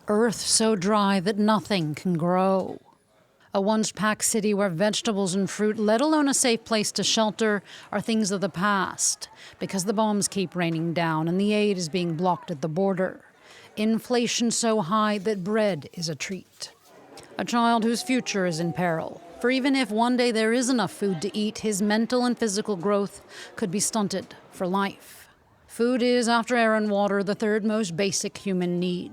Earth so dry that nothing can grow. A once-packed city where vegetables and fruit, let alone a safe place to shelter, are things of the past because the bombs keep raining down and the aid is being blocked at the border. Inflation so high that bread is a treat. A child whose future is in peril. For even if one day there is enough food to eat, his mental and physical growth could be stunted for life. Food is, after air and water, the third most basic human need.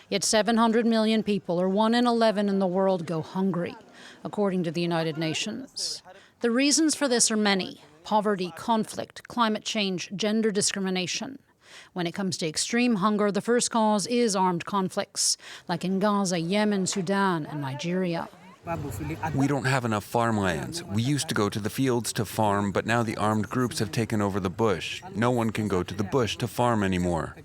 Yet 700 million people, or 1 in 11 in the world, go hungry, according to the United Nations. The reasons for this are many: poverty, conflict, climate change, gender discrimination. When it comes to extreme hunger, the first cause is armed conflicts, like in Gaza, Yemen, Sudan, and Nigeria. We don't have enough farmlands. We used to go to the fields to farm, but now the armed groups have taken over the bush. No one can go to the bush to farm anymore.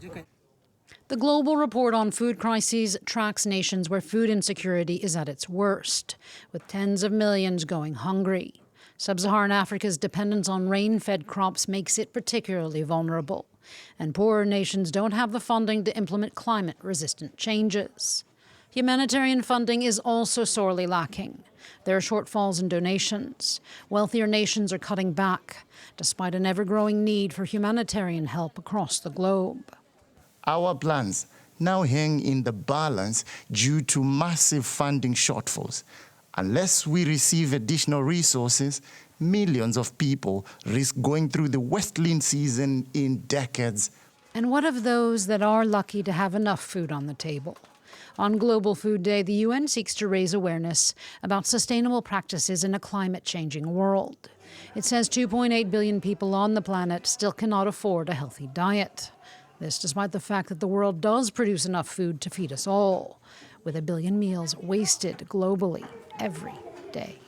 The Global Report on Food Crises tracks nations where food insecurity is at its worst, with tens of millions going hungry. Sub-Saharan Africa's dependence on rain-fed crops makes it particularly vulnerable, and poorer nations don't have the funding to implement climate-resistant changes. Humanitarian funding is also sorely lacking. There are shortfalls in donations. Wealthier nations are cutting back, despite an ever-growing need for humanitarian help across the globe. Our plans now hang in the balance due to massive funding shortfalls. Unless we receive additional resources, millions of people risk going through the wetland season in decades. And what of those that are lucky to have enough food on the table? On Global Food Day, the UN seeks to raise awareness about sustainable practices in a climate-changing world. It says 2.8 billion people on the planet still cannot afford a healthy diet. This despite the fact that the world does produce enough food to feed us all, with 1 billion meals wasted globally every day.